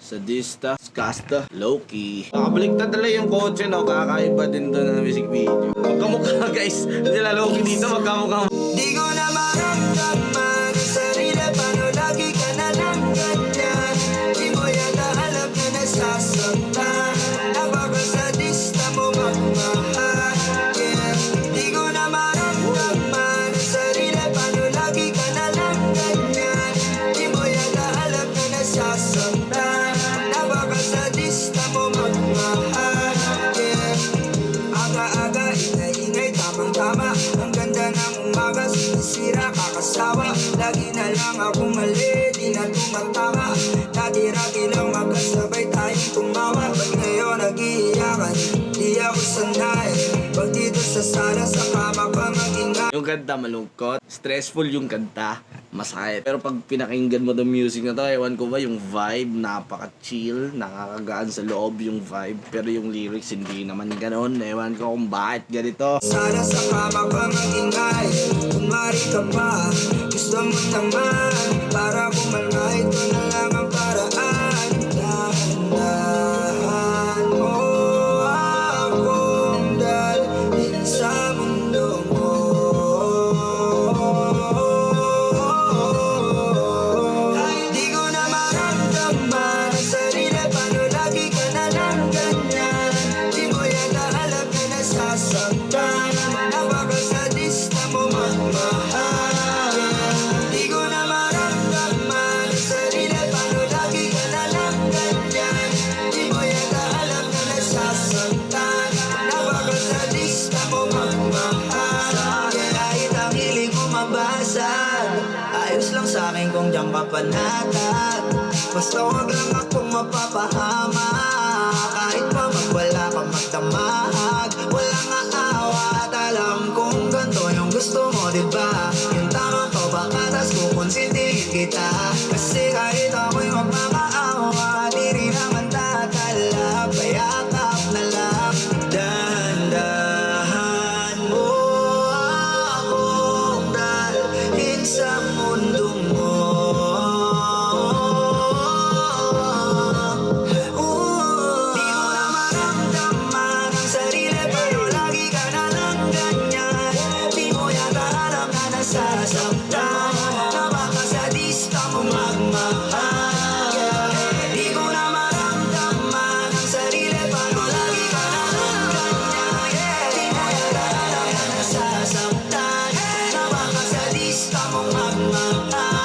Sadista, Skasta, Loki. Nakabaliktad talaga yung kotse, no? Kakaiba din doon na music video. Magkamukha guys. Sila Loki dito, magkamukha. Di ko na maramdaman ang sarili, paano lagi ka na lang ganyan. Di mo yata alam na nasasaktan. Napakasadista mo magmahal, yeah. Di ko na maramdaman ang sarili, paano lagi ka na lang ganyan. Di mo yata alam na nasasaktan. Napakasadista mo magmahal, yeah. Aga-aga, ingay-ingay, tamang-tama. Ang ganda ng umaga, sinisira, kakasawa. Lagi na lang ako mali, di na tumatama. Dati-rati lang magkasabay tayong tumawa. Ba't ngayon nag-iiyakan? Di ako sanay. Pag dito sa sala, sa kama ka mag-ingay. Yung kanta malungkot, stressful yung kanta, masakit. Pero pag pinakinggan mo yung music na to, ewan ko ba, yung vibe, napaka-chill, nakakagaan sa loob yung vibe. Pero yung lyrics, hindi naman ganon. Ewan ko kung bakit ganito. Sana sa kama ka mag-ingay. Kumari ka pa, gusto mo naman. Para kumalma, ito na lang ang paraan. Dahan-dahan mo akong dalhin sa mundo mo. Di ko na maramdaman ang sarili, paano lagi ka na lang ganyan. Di mo yata alam na nasasaktan. Napakasadista mo magmahal. Di ko na maramdaman ang sarili, paano lagi ka na lang ganyan. Di mo yata alam na nasasaktan. Napakasadista mo magmahal. Kahit ang hiling ko mabasag, ayos lang sa'kin kung diyan ka panatag. Basta wag lang akong mapapahama. Kahit pa magwala ka magdamahag, walang aawat. Alam kong ganito yung gusto mo, diba? Yung tamang pabakatas, kukonsintihin kita. Kasi kahit ako'y magmamahal,